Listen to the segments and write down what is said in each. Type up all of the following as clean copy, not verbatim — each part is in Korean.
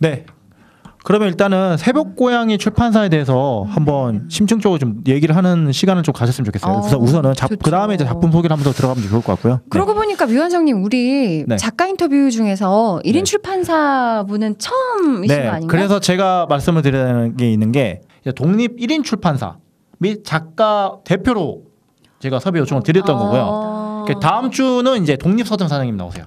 네. 그러면 일단은 새벽고양이 출판사에 대해서 한번 심층적으로 좀 얘기를 하는 시간을 좀 가졌으면 좋겠어요. 우선은 그 다음에 이제 작품 소개를 하면서 들어가면 좋을 것 같고요. 그러고 보니까 류현성님 우리 작가 인터뷰 중에서 1인 출판사분은 처음이신 거 아닌가요? 그래서 제가 말씀을 드리는 게 있는 게 독립 1인 출판사 및 작가 대표로 제가 섭외 요청을 드렸던 거고요. 다음 주는 이제 독립 서점 사장님 나오세요.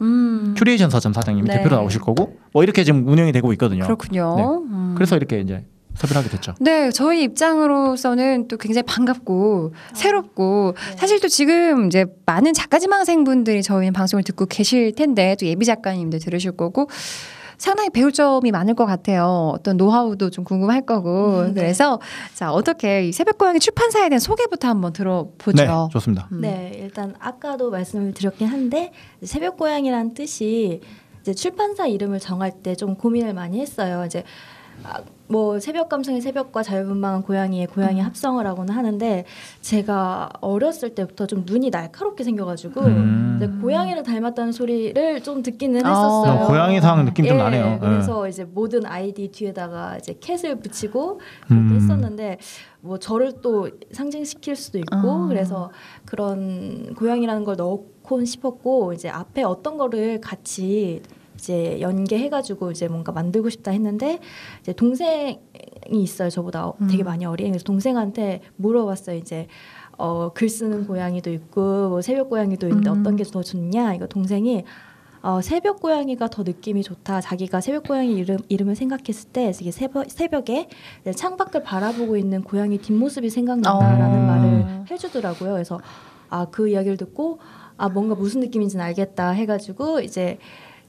큐레이션 서점 사장님이 대표로 나오실 거고 뭐 이렇게 지금 운영이 되고 있거든요. 그렇군요. 그래서 이렇게 이제 섭외를 하게 됐죠. 네, 저희 입장으로서는 또 굉장히 반갑고 새롭고 사실 또 지금 이제 많은 작가 지망생분들이 저희 방송을 듣고 계실 텐데 또 예비 작가님들 들으실 거고 상당히 배울 점이 많을 것 같아요. 어떤 노하우도 좀 궁금할 거고. 그래서 자 어떻게 이 새벽고양이 출판사에 대한 소개부터 한번 들어보죠. 네, 좋습니다. 네, 일단 아까도 말씀을 드렸긴 한데 새벽고양이라는 뜻이 이제 출판사 이름을 정할 때 좀 고민을 많이 했어요. 이제 뭐 새벽 감성의 새벽과 자유분방한 고양이의 고양이 합성을 하고는 하는데 제가 어렸을 때부터 좀 눈이 날카롭게 생겨가지고 이제 고양이를 닮았다는 소리를 좀 듣기는 했었어요. 고양이상 느낌 좀 나네요. 그래서 이제 모든 아이디 뒤에다가 이제 캣을 붙이고 그렇게 했었는데 뭐 저를 또 상징시킬 수도 있고 그래서 그런 고양이라는 걸 넣고 싶었고 이제 앞에 어떤 거를 같이 이제 연계해가지고 이제 뭔가 만들고 싶다 했는데 이제 동생이 있어요. 저보다 되게 많이 어린. 그래서 동생한테 물어봤어요. 이제 글 쓰는 고양이도 있고 뭐 새벽 고양이도 있는데 어떤 게 더 좋냐? 이거 동생이 새벽 고양이가 더 느낌이 좋다. 자기가 새벽 고양이 이름을 생각했을 때 이게 새벽에 창밖을 바라보고 있는 고양이 뒷모습이 생각난다라는 말을 해주더라고요. 그래서 그 이야기를 듣고 뭔가 무슨 느낌인지는 알겠다 해가지고 이제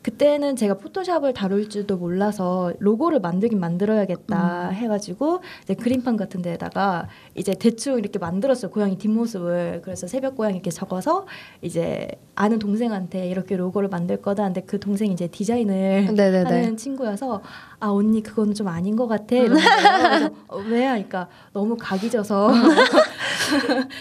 그때는 제가 포토샵을 다룰 줄도 몰라서 로고를 만들긴 만들어야겠다 해가지고 이제 그림판 같은 데다가 이제 대충 이렇게 만들었어요. 고양이 뒷모습을. 그래서 새벽 고양이 이렇게 적어서 이제 아는 동생한테 이렇게 로고를 만들 거다. 근데 그 동생이 이제 디자인을 하는 친구여서 언니 그건 좀 아닌 것 같아. 이러면서 그래서 왜? 하니까 너무 각이 져서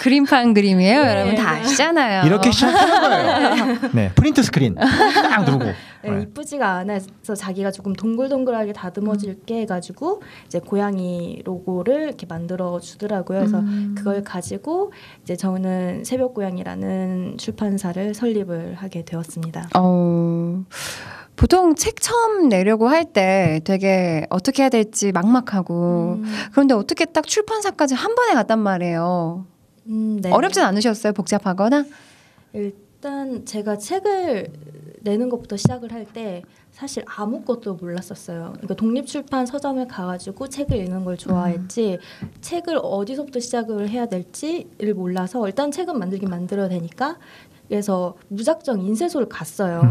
그림판 그림이에요. 여러분 다 아시잖아요. 이렇게 시작하는 거예요. 네, 프린트 스크린 딱 누르고. 이쁘지가 않아서 자기가 조금 동글동글하게 다듬어질게 해가지고 이제 고양이 로고를 이렇게 만들어 주더라고요. 그래서 그걸 가지고 이제 저는 새벽 고양이라는 출판사를 설립을 하게 되었습니다. 보통 책 처음 내려고 할 때 되게 어떻게 해야 될지 막막하고 그런데 어떻게 딱 출판사까지 한 번에 갔단 말이에요. 네. 어렵진 않으셨어요? 복잡하거나? 일단 제가 책을 내는 것부터 시작을 할 때 사실 아무것도 몰랐었어요. 그러니까 독립출판 서점에 가가지고 책을 읽는 걸 좋아했지 책을 어디서부터 시작을 해야 될지를 몰라서 일단 책은 만들긴 만들어야 되니까 그래서 무작정 인쇄소를 갔어요.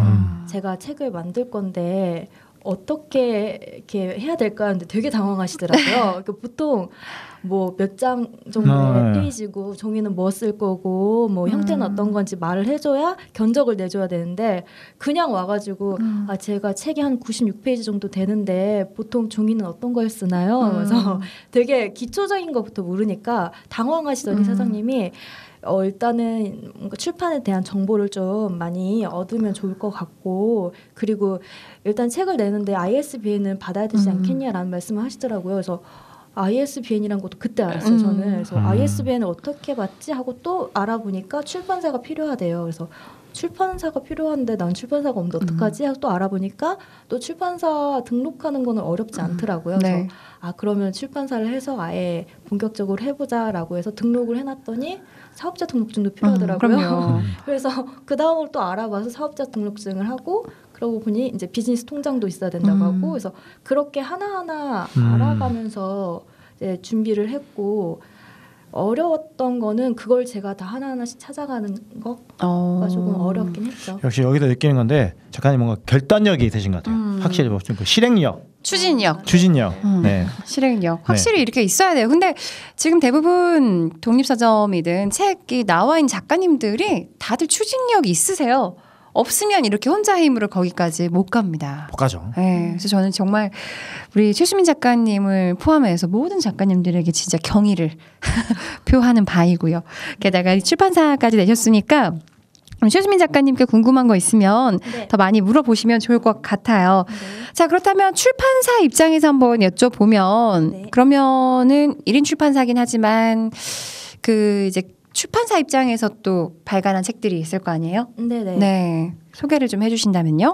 제가 책을 만들 건데 어떻게 이렇게 해야 될까 하는데 되게 당황하시더라고요. 그러니까 보통 뭐 몇 장 정도의 페이지고 종이는 뭐 쓸 거고 뭐 형태는 어떤 건지 말을 해줘야 견적을 내줘야 되는데 그냥 와가지고 제가 책이 한 96페이지 정도 되는데 보통 종이는 어떤 걸 쓰나요? 그래서 되게 기초적인 것부터 모르니까 당황하시더니 사장님이 일단은 뭔가 출판에 대한 정보를 좀 많이 얻으면 좋을 것 같고 그리고 일단 책을 내는데 ISBN을 받아야 되지 않겠냐라는 말씀을 하시더라고요. 그래서 ISBN이란 것도 그때 알았어요. 저는. 그래서 ISBN을 어떻게 받지 하고 또 알아보니까 출판사가 필요하대요. 그래서 출판사가 필요한데 난 출판사가 없는데 어떡하지? 하고 또 알아보니까 또 출판사 등록하는 거는 어렵지 않더라고요. 그래서 그러면 출판사를 해서 아예 본격적으로 해보자라고 해서 등록을 해놨더니 사업자 등록증도 필요하더라고요. 그래서 그 다음으로 또 알아봐서 사업자 등록증을 하고 그러고 보니 이제 비즈니스 통장도 있어야 된다고 하고 그래서 그렇게 하나하나 알아가면서 이제 준비를 했고 어려웠던 거는 그걸 제가 다 하나하나씩 찾아가는 거가 조금 어렵긴 했죠. 역시 여기서 느끼는 건데 작가님 뭔가 결단력이 있으신 것 같아요. 확실히 뭐 좀 실행력, 추진력. 네. 실행력. 확실히 이렇게 있어야 돼요. 근데 지금 대부분 독립서점이든 책이 나와 있는 작가님들이 다들 추진력이 있으세요. 없으면 이렇게 혼자 힘으로 거기까지 못 갑니다. 못 가죠. 네, 그래서 저는 정말 우리 최수민 작가님을 포함해서 모든 작가님들에게 진짜 경의를 표하는 바이고요. 게다가 출판사까지 내셨으니까 최수민 작가님께 궁금한 거 있으면 네. 더 많이 물어보시면 좋을 것 같아요. 네. 자, 그렇다면 출판사 입장에서 한번 여쭤보면 네. 그러면은 1인 출판사긴 하지만 그 이제 출판사 입장에서 또 발간한 책들이 있을 거 아니에요? 네네. 네. 소개를 좀 해주신다면요?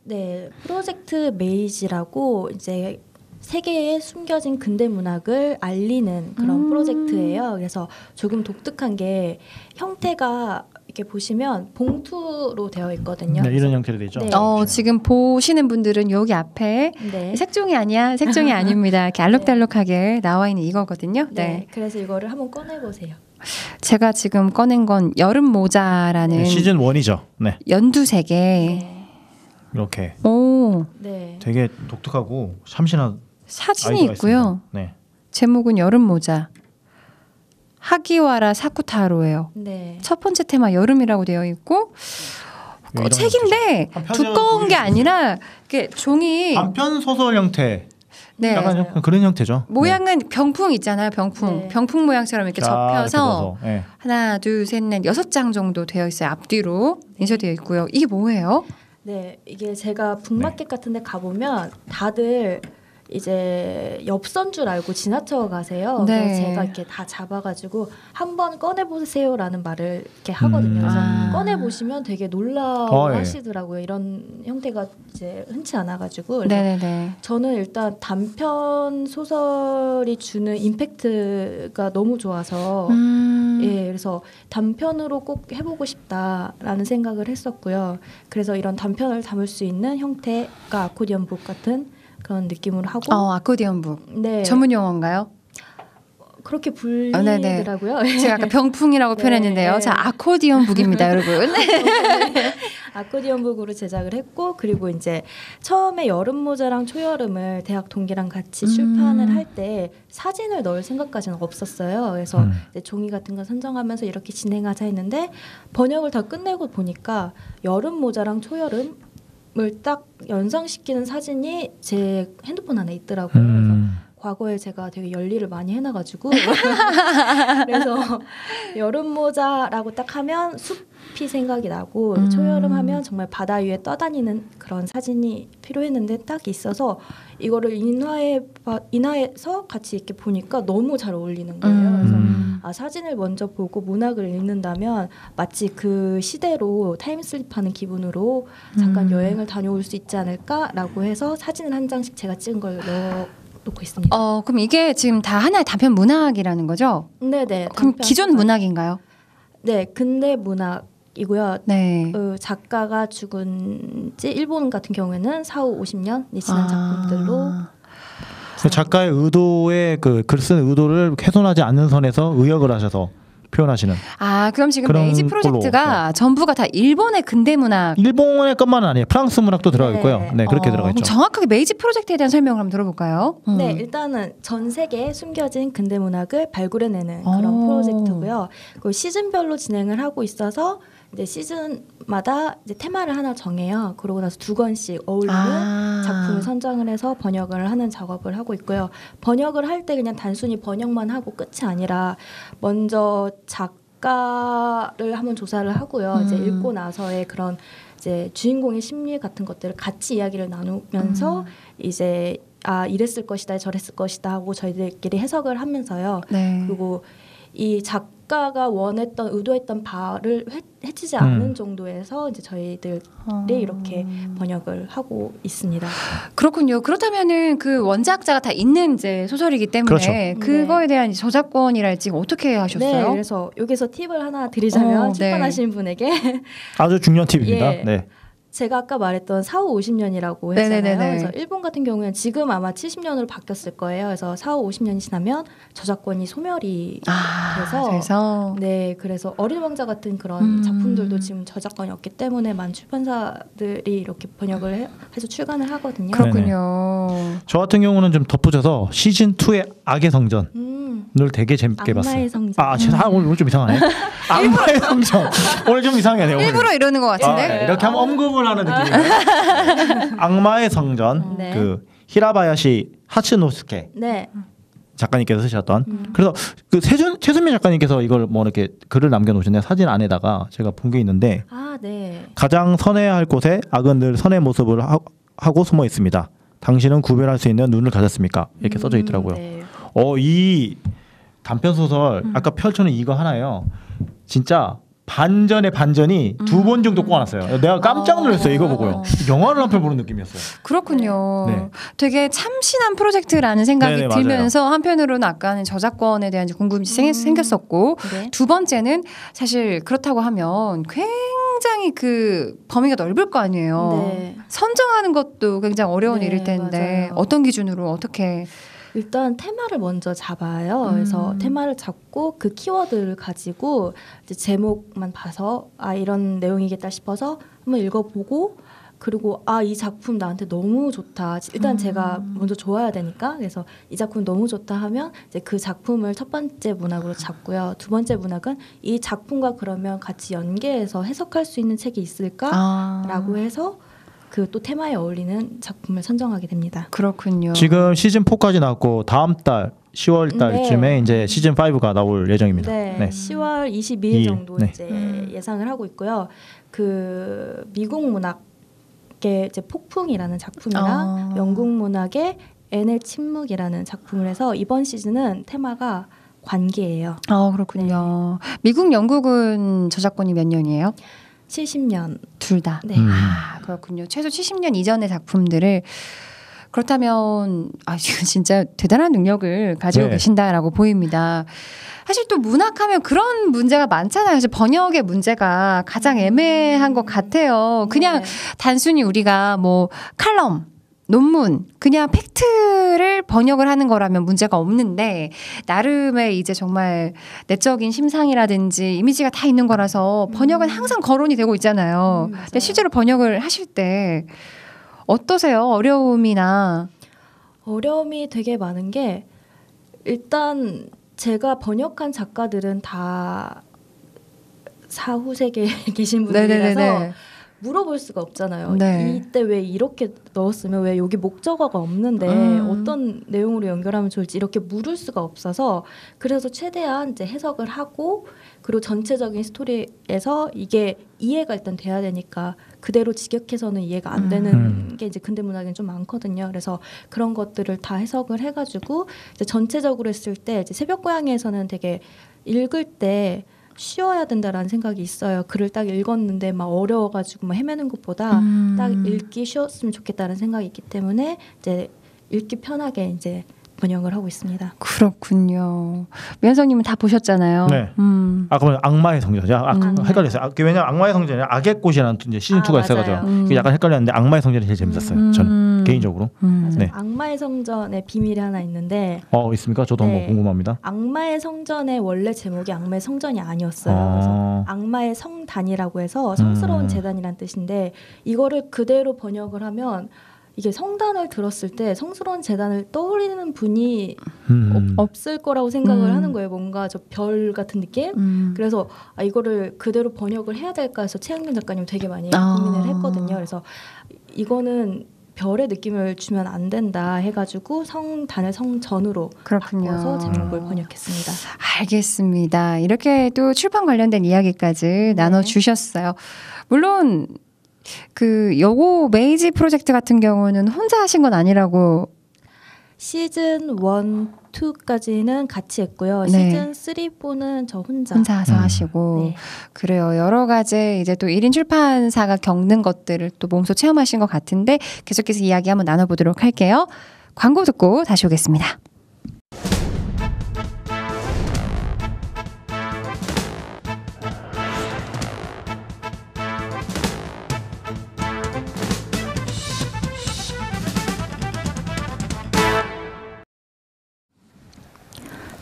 네, 프로젝트 메이지라고 이제 세계에 숨겨진 근대 문학을 알리는 그런 프로젝트예요. 그래서 조금 독특한 게 형태가 이렇게 보시면 봉투로 되어 있거든요. 네, 이런 형태로 되죠. 네. 지금 보시는 분들은 여기 앞에 네. 색종이 아니야, 색종이 아닙니다. 이렇게 알록달록하게 나와 있는 이거거든요. 네. 네. 그래서 이거를 한번 꺼내 보세요. 제가 지금 꺼낸 건 여름 모자라는 네, 시즌 1이죠. 네, 연두색에 네. 이렇게 오 네. 되게 독특하고 참신한 사진이 아이디어가 있고요. 있습니다. 네. 제목은 여름 모자. 하기와라 사쿠타로예요. 네. 첫 번째 테마 여름이라고 되어 있고 이런 책인데 한 편을 두꺼운 게 보여주세요. 아니라 이게 종이 단편 소설 형태. 네. 약간 맞아요. 그런 형태죠. 모양은 병풍 있잖아요. 병풍. 네. 병풍 모양처럼 이렇게 자, 접혀서 이렇게 넣어서, 네. 하나, 둘, 셋, 넷, 6장 정도 되어 있어요. 앞뒤로 인쇄되어 있고요. 이게 뭐예요? 네, 이게 제가 북마켓 같은 데 가보면 다들 이제 엽서인 줄 알고 지나쳐 가세요. 네. 그래서 제가 이렇게 다 잡아가지고 한번 꺼내보세요라는 말을 이렇게 하거든요. 그래서 아. 꺼내보시면 되게 예. 놀라워하시더라고요. 이런 형태가 이제 흔치 않아가지고. 그래서 네네네. 저는 일단 단편 소설이 주는 임팩트가 너무 좋아서 예, 그래서 단편으로 꼭 해보고 싶다라는 생각을 했었고요. 그래서 이런 단편을 담을 수 있는 형태가 아코디언 북 같은 그런 느낌으로 하고, 아코디언북. 네, 전문 용어인가요? 그렇게 네네. 불리더라고요. 제가 아까 병풍이라고 네, 표현했는데요. 네. 자, 아코디언북입니다, 여러분. 아코디언 북으로 제작을 했고, 그리고 이제 처음에 여름 모자랑 초여름을 대학 동기랑 같이 출판을 할 때 사진을 넣을 생각까지는 없었어요. 그래서 이제 종이 같은 거 선정하면서 이렇게 진행하자 했는데 번역을 다 끝내고 보니까 여름 모자랑 초여름을 딱 연상시키는 사진이 제 핸드폰 안에 있더라고요. 그래서 과거에 제가 되게 열일을 많이 해놔가지고 그래서 여름 모자라고 딱 하면 숲이 생각이 나고 초여름 하면 정말 바다 위에 떠다니는 그런 사진이 필요했는데 딱 있어서 이거를 인화해서 같이 이렇게 보니까 너무 잘 어울리는 거예요. 그래서 사진을 먼저 보고 문학을 읽는다면 마치 그 시대로 타임슬립하는 기분으로 잠깐 여행을 다녀올 수 있지 않을까라고 해서 사진을 한 장씩 제가 찍은 걸 놓고 있습니다. 그럼 이게 지금 다 하나의 단편 문학이라는 거죠? 네네. 그럼 단편 기존 소설. 문학인가요? 네, 근대 문학이고요. 네. 작가가 죽은 지 일본 같은 경우에는 4후 50년이 지난 작품들로 그 작가의 의도의 그 글 쓴 의도를 훼손하지 않는 선에서 의역을 하셔서 표현하시는. 그럼 지금 그런 메이지 프로젝트가 전부가 다 일본의 근대 문학. 일본의 것만은 아니에요. 프랑스 문학도 들어가 있고요. 네, 그렇게 들어가 있죠. 그럼 정확하게 메이지 프로젝트에 대한 설명을 한번 들어볼까요? 네, 일단은 전 세계에 숨겨진 근대 문학을 발굴해내는 그런 프로젝트고요. 그 시즌별로 진행을 하고 있어서 이제 시즌마다 이제 테마를 하나 정해요. 그러고 나서 2권씩 어울리는 작품을 선정을 해서 번역을 하는 작업을 하고 있고요. 번역을 할 때 그냥 단순히 번역만 하고 끝이 아니라 먼저 작가를 한번 조사를 하고요. 이제 읽고 나서의 그런 이제 주인공의 심리 같은 것들을 같이 이야기를 나누면서 이제 이랬을 것이다, 저랬을 것이다 하고 저희들끼리 해석을 하면서요. 네. 그리고 이 작가가 원했던 의도했던 바를 해치지 않는 정도에서 이제 저희들이 이렇게 번역을 하고 있습니다. 그렇군요. 그렇다면은 그 원작자가 다 있는 이제 소설이기 때문에 그렇죠. 그거에 대한 이제 저작권이랄지 어떻게 하셨어요? 네, 그래서 여기서 팁을 하나 드리자면 네. 출판하시는 분에게 아주 중요한 팁입니다. 예. 네. 제가 아까 말했던 4후 50년이라고 했잖아요. 네네네네. 그래서 일본 같은 경우에는 지금 아마 70년으로 바뀌었을 거예요. 그래서 4후 50년이 지나면 저작권이 소멸이 돼서 그래서 네, 그래서 어린 왕자 같은 그런 작품들도 지금 저작권이 없기 때문에 많은 출판사들이 이렇게 번역을 해서 출간을 하거든요. 그렇군요. 저 같은 경우는 좀 덧붙여서 시즌 2의 악의 성전을 되게 재밌게 봤어요. 악마의 성전. 오늘 좀 이상하네. 악마의 성전. 오늘 좀 이상하네요. 오늘. 일부러 이러는 것 같은데. 네, 이렇게 하면 언급을 하는 느낌이에요. 악마의 성전. 네. 그 히라바야시 하츠노스케. 네. 작가님께서 쓰셨던. 그래서 그 최순미 작가님께서 이걸 뭐 이렇게 글을 남겨놓으셨네요. 사진 안에다가 제가 본 게 있는데 네. 가장 선해야 할 곳에 악은 늘 선의 모습을 하고 숨어 있습니다. 당신은 구별할 수 있는 눈을 가졌습니까? 이렇게 써져 있더라고요. 네. 이 단편 소설 아까 펼쳐는 이거 하나예요. 진짜 반전의 반전이 2번 정도 꼬아놨어요. 내가 깜짝 놀랐어요. 이거 보고요. 영화를 한 편 보는 느낌이었어요. 그렇군요. 네. 되게 참신한 프로젝트라는 생각이 네네, 들면서 한편으로는 아까는 저작권에 대한 궁금증이 생겼었고 네. 두 번째는 사실 그렇다고 하면 굉장히 그 범위가 넓을 거 아니에요. 네. 선정하는 것도 굉장히 어려운 네, 일일 텐데 맞아요. 어떤 기준으로 어떻게 일단 테마를 먼저 잡아요. 그래서 테마를 잡고 그 키워드를 가지고 이제 제목만 봐서 이런 내용이겠다 싶어서 한번 읽어보고 그리고 이 작품 나한테 너무 좋다. 일단 제가 먼저 좋아야 되니까 그래서 이 작품 너무 좋다 하면 이제 그 작품을 첫 번째 문학으로 잡고요. 두 번째 문학은 이 작품과 그러면 같이 연계해서 해석할 수 있는 책이 있을까라고 해서 그 또 테마에 어울리는 작품을 선정하게 됩니다. 그렇군요. 지금 시즌 4까지 나왔고 다음 달 10월 달쯤에 이제 시즌 5가 나올 예정입니다. 네, 네. 10월 22일 정도 네. 이제 예상을 하고 있고요. 그 미국 문학의 이제 폭풍이라는 작품이랑 영국 문학의 앤의 침묵이라는 작품을 해서 이번 시즌은 테마가 관계예요. 그렇군요. 미국, 영국은 저작권이 몇 년이에요? 70년. 둘 다. 네. 그렇군요. 최소 70년 이전의 작품들을 그렇다면 지금 진짜 대단한 능력을 가지고 계신다라고 보입니다. 사실 또 문학하면 그런 문제가 많잖아요. 사실 번역의 문제가 가장 애매한 것 같아요. 그냥 단순히 우리가 뭐 칼럼 논문 그냥 팩트를 번역을 하는 거라면 문제가 없는데 나름의 이제 정말 내적인 심상이라든지 이미지가 다 있는 거라서 번역은 항상 거론이 되고 있잖아요. 근데 실제로 번역을 하실 때 어떠세요? 어려움이 되게 많은 게 일단 제가 번역한 작가들은 다 사후 세계에 계신 분들이라서 물어볼 수가 없잖아요. 네. 이때 왜 이렇게 넣었으면 왜 여기 목적어가 없는데 어떤 내용으로 연결하면 좋을지 이렇게 물을 수가 없어서 그래서 최대한 이제 해석을 하고 그리고 전체적인 스토리에서 이게 이해가 일단 돼야 되니까 그대로 직역해서는 이해가 안 되는 게 이제 근대 문학에는 좀 많거든요. 그래서 그런 것들을 다 해석을 해가지고 이제 전체적으로 했을 때 이제 새벽고양이에서는 되게 읽을 때 쉬어야 된다라는 생각이 있어요. 글을 딱 읽었는데 막 어려워가지고 막 헤매는 것보다 딱 읽기 쉬웠으면 좋겠다는 생각이 있기 때문에 이제 읽기 편하게 이제 번역을 하고 있습니다. 그렇군요. 위원장님은 다 보셨잖아요. 네. 그러면 악마의 성전. 헷갈렸어요. 왜냐면 악마의 성전이 악의 꽃이라는 이제 시즌 2가 있어가지고 약간 헷갈렸는데 악마의 성전이 제일 재밌었어요. 저는 개인적으로. 네. 악마의 성전의 비밀이 하나 있는데. 있습니까? 저도 한번 궁금합니다. 악마의 성전의 원래 제목이 악마의 성전이 아니었어요. 그래서 악마의 성단이라고 해서 성스러운 재단이란 뜻인데 이거를 그대로 번역을 하면. 이게 성단을 들었을 때 성스러운 재단을 떠올리는 분이 없을 거라고 생각을 하는 거예요. 뭔가 저 별 같은 느낌? 그래서 이거를 그대로 번역을 해야 될까 해서 최양민 작가님 되게 많이 고민을 했거든요. 그래서 이거는 별의 느낌을 주면 안 된다 해가지고 성단을 성전으로 바꿔서 제목을 번역했습니다. 알겠습니다. 이렇게 또 출판 관련된 이야기까지 나눠주셨어요. 물론 그 여고 메이지 프로젝트 같은 경우는 혼자 하신 건 아니라고. 시즌 1, 2까지는 같이 했고요. 시즌 3, 4는 저 혼자서 하시고. 그래요. 여러 가지 이제 또 1인 출판사가 겪는 것들을 또 몸소 체험하신 것 같은데 계속해서 이야기 한번 나눠보도록 할게요. 광고 듣고 다시 오겠습니다.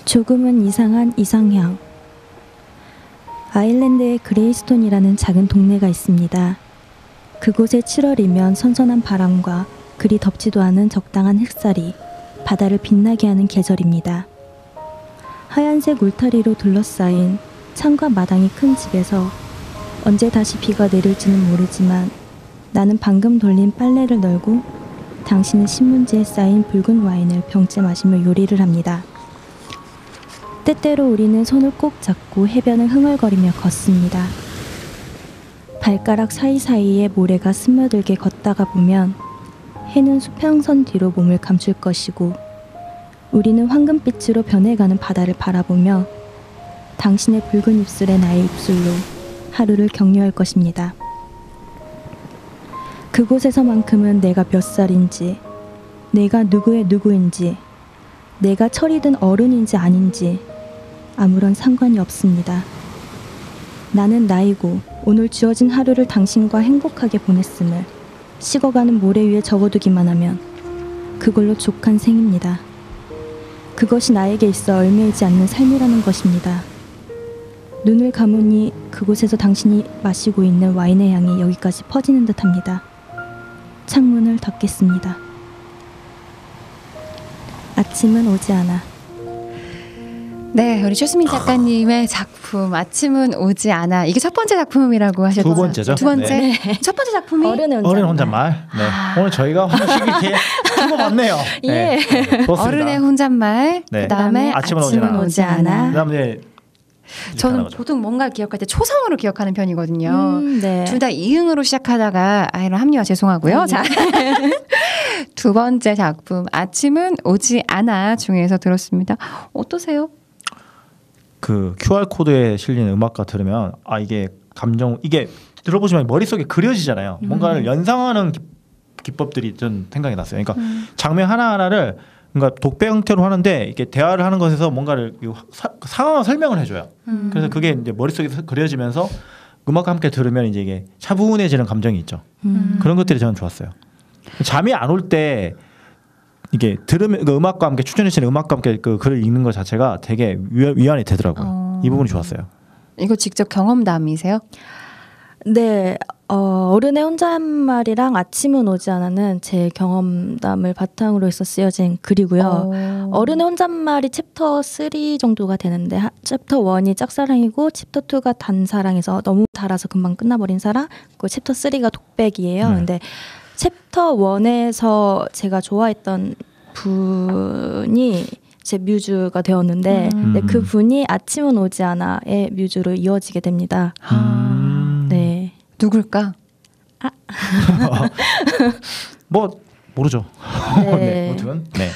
조금은 이상한 이상향. 아일랜드의 그레이스톤이라는 작은 동네가 있습니다. 그곳에 7월이면 선선한 바람과 그리 덥지도 않은 적당한 햇살이 바다를 빛나게 하는 계절입니다. 하얀색 울타리로 둘러싸인 창과 마당이 큰 집에서 언제 다시 비가 내릴지는 모르지만 나는 방금 돌린 빨래를 널고 당신은 신문지에 쌓인 붉은 와인을 병째 마시며 요리를 합니다. 때때로 우리는 손을 꼭 잡고 해변을 흥얼거리며 걷습니다. 발가락 사이사이에 모래가 스며들게 걷다가 보면 해는 수평선 뒤로 몸을 감출 것이고 우리는 황금빛으로 변해가는 바다를 바라보며 당신의 붉은 입술에 나의 입술로 하루를 격려할 것입니다. 그곳에서만큼은 내가 몇 살인지, 내가 누구의 누구인지, 내가 철이 든 어른인지 아닌지 아무런 상관이 없습니다. 나는 나이고 오늘 주어진 하루를 당신과 행복하게 보냈음을 식어가는 모래 위에 적어두기만 하면 그걸로 족한 생입니다. 그것이 나에게 있어 얽매이지 않는 삶이라는 것입니다. 눈을 감으니 그곳에서 당신이 마시고 있는 와인의 향이 여기까지 퍼지는 듯합니다. 창문을 닫겠습니다. 아침은 오지 않아. 네, 우리 최수민 작가님의 작품 아침은 오지 않아. 이게 첫 번째 작품이라고 하셨죠? 두 번째죠. 두 번째. 네. 첫 번째 작품이 어른의 혼잣말. 네. 오늘 저희가 하나씩 이렇게 주고받네요. 예. 네. 어른의 혼잣말. 네. 그다음에 아침은 오지 않아. 그다음에 저는 보통 뭔가 기억할 때 초성으로 기억하는 편이거든요. 네. 둘 다 이응으로 시작하다가 이런 합리화 죄송하고요. 자, 두 번째 작품 아침은 오지 않아 중에서 들었습니다. 어떠세요? 그 QR 코드에 실린 음악과 들으면 이게 감정 이게 들어보시면 머릿속에 그려지잖아요. 뭔가를 연상하는 기법들이 좀 생각이 났어요. 그러니까 장면 하나하나를 그러니까 독배 형태로 하는데 이렇게 대화를 하는 것에서 뭔가를 상황을 설명을 해줘요. 그래서 그게 이제 머릿속에 그려지면서 음악과 함께 들으면 이제 이게 차분해지는 감정이 있죠. 그런 것들이 저는 좋았어요. 잠이 안 올 때 이게 들으면 그 음악과 함께 추천해주시는 음악과 함께 그 글을 읽는 것 자체가 되게 위안이 되더라고요. 이 부분이 좋았어요. 이거 직접 경험담이세요? 네, 어른의 혼잣말이랑 아침은 오지 않아는 제 경험담을 바탕으로 해서 쓰여진 글이고요. 어른의 혼잣말이 챕터 3 정도가 되는데 챕터 1이 짝사랑이고 챕터 2가 단사랑에서 너무 달아서 금방 끝나버린 사랑, 그 챕터 3가 독백이에요. 근데 챕터 1에서 제가 좋아했던 분이 제 뮤즈가 되었는데 네, 그 분이 아침은 오지 않아의 뮤즈로 이어지게 됩니다. 네. 누굴까? 뭐 모르죠. 네. 아무튼 네.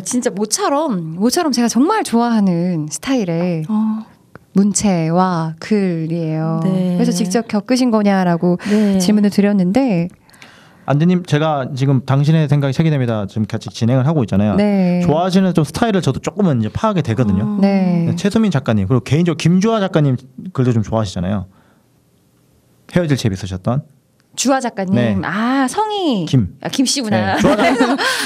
진짜 모처럼 제가 정말 좋아하는 스타일의 문체와 글이에요. 네. 그래서 직접 겪으신 거냐라고 네. 질문을 드렸는데 안드님 제가 지금 당신의 생각이 책이 됩니다. 지금 같이 진행을 하고 있잖아요. 네. 좋아하시는 좀 스타일을 저도 조금은 이제 파악이 되거든요. 네. 최수민 작가님 그리고 개인적으로 김주하 작가님 글도 좀 좋아하시잖아요. 헤어질 채비 쓰셨던 주하 작가님. 네. 성이 김 씨구나. 네.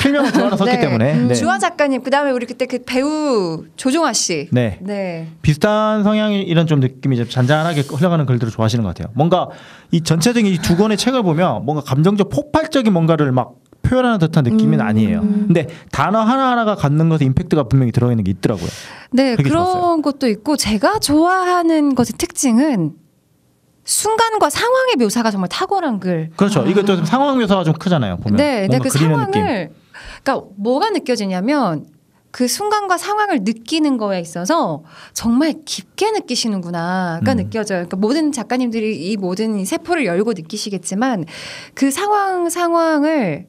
필명을 주하라 썼기 네. 때문에 네. 주하 작가님. 그다음에 우리 그때 그 배우 조종아 씨. 네. 네. 비슷한 성향이 이런 좀 느낌이 좀 잔잔하게 흘러가는 글들을 좋아하시는 것 같아요. 뭔가 이 전체적인 이 두 권의 책을 보면 뭔가 감정적 폭발적인 뭔가를 막 표현하는 듯한 느낌은 아니에요. 근데 단어 하나하나가 갖는 것에 임팩트가 분명히 들어있는 게 있더라고요. 네, 되게 그런 좋았어요. 것도 있고 제가 좋아하는 것의 특징은 순간과 상황의 묘사가 정말 탁월한 글. 그렇죠. 이것도 좀 상황 묘사가 좀 크잖아요. 보면 네, 뭔가 그 그리는 상황을 느낌. 그러니까 뭐가 느껴지냐면 그 순간과 상황을 느끼는 거에 있어서 정말 깊게 느끼시는구나가 느껴져요. 그러니까 모든 작가님들이 이 모든 이 세포를 열고 느끼시겠지만 그 상황을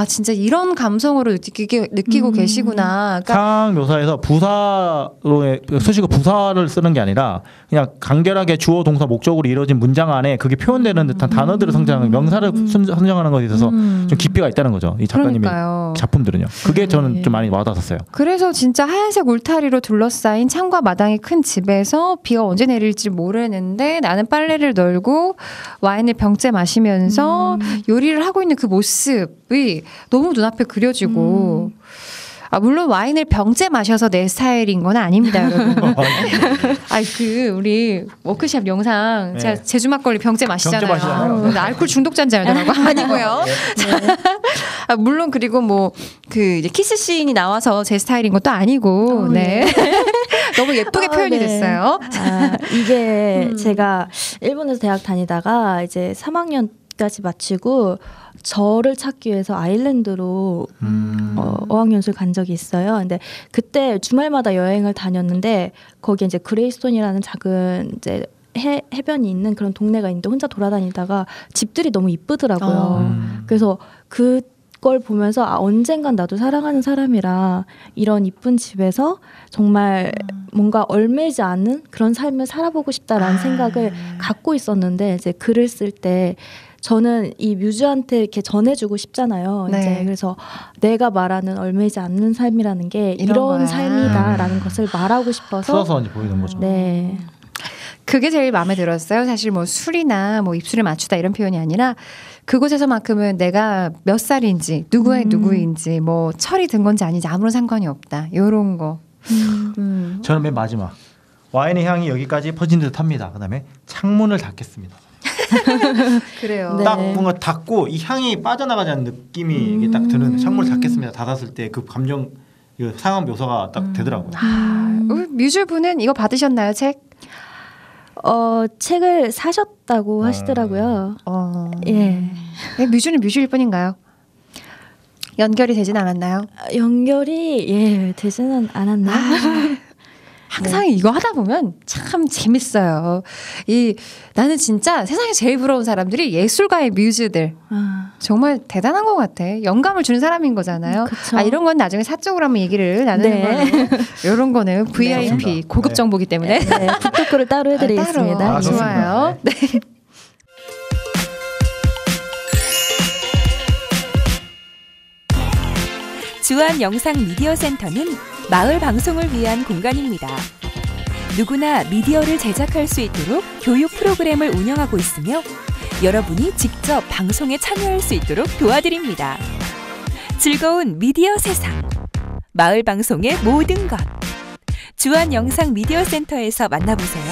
진짜 이런 감성으로 느끼고 계시구나. 그러니까 상황 묘사에서 부사로의 수식어 부사를 쓰는 게 아니라 그냥 간결하게 주어 동사 목적으로 이루어진 문장 안에 그게 표현되는 듯한 단어들을 선정하는 명사를 선정하는 것에 있어서 좀 깊이가 있다는 거죠. 이 작가님의 그러니까요. 작품들은요. 그게 저는 좀 많이 와닿았어요. 그래서 진짜 하얀색 울타리로 둘러싸인 창과 마당이 큰 집에서 비가 언제 내릴지 모르는데 나는 빨래를 널고 와인을 병째 마시면서 요리를 하고 있는 그 모습이 너무 눈앞에 그려지고 물론 와인을 병째 마셔서 내 스타일인 건 아닙니다, 여러분. 우리 워크샵 영상 네. 제가 제주 막걸리 병째 마시잖아요. 병째 마시잖아요. 근데 알코올 중독자인자라고 아니고요. 물론 그리고 이제 키스 씬이 나와서 제 스타일인 것도 아니고, 네. 너무 예쁘게 표현이 네. 됐어요. 이게 제가 일본에서 대학 다니다가 이제 3학년까지 마치고 저를 찾기 위해서 아일랜드로 어학연수를 간 적이 있어요. 근데 그때 주말마다 여행을 다녔는데 거기에 이제 그레이스톤이라는 작은 이제 해변이 있는 그런 동네가 있는데 혼자 돌아다니다가 집들이 너무 이쁘더라고요. 그래서 그걸 보면서 언젠간 나도 사랑하는 사람이라 이런 이쁜 집에서 정말 뭔가 얼매지 않은 그런 삶을 살아보고 싶다라는 생각을 갖고 있었는데 이제 글을 쓸 때 저는 이 뮤즈한테 이렇게 전해주고 싶잖아요. 네. 이제 그래서 내가 말하는 얼매지 않는 삶이라는 게 이런 삶이다라는 것을 말하고 싶어서 써서 이제 보이는 거죠. 네. 그게 제일 마음에 들었어요. 사실 뭐 술이나 뭐 입술을 맞추다 이런 표현이 아니라 그곳에서만큼은 내가 몇 살인지 누구의 누구인지 뭐 철이 든 건지 아닌지 아무런 상관이 없다. 이런 거. 저는 맨 마지막 와인의 향이 여기까지 퍼진 듯합니다. 그다음에 창문을 닫겠습니다. 그래요. 네. 딱 뭔가 닫고 이 향이 빠져나가지 않는 느낌이 이게 딱 드는 창문을 닫겠습니다. 닫았을 때 그 감정 그 상황 묘사가 딱 되더라고요. 뮤즈분은 이거 받으셨나요, 책? 책을 사셨다고 하시더라고요. 예. 뮤즈는 뮤즈일 뿐인가요? 연결이 되진 않았나요? 연결이 되지는 않았나? 항상 이거 하다 보면 참 재밌어요. 나는 진짜 세상에 제일 부러운 사람들이 예술가의 뮤즈들. 정말 대단한 것 같아. 영감을 주는 사람인 거잖아요. 그쵸. 이런 건 나중에 사적으로 한번 얘기를 나누는 걸로. 이런 거는 VIP 네. 고급 정보기 때문에. 네, 북토크를 따로 해드리겠습니다. 따로. 좋습니다. 좋아요. 네. 주한 영상 미디어 센터는 마을 방송을 위한 공간입니다. 누구나 미디어를 제작할 수 있도록 교육 프로그램을 운영하고 있으며 여러분이 직접 방송에 참여할 수 있도록 도와드립니다. 즐거운 미디어 세상, 마을 방송의 모든 것. 주한 영상 미디어 센터에서 만나보세요.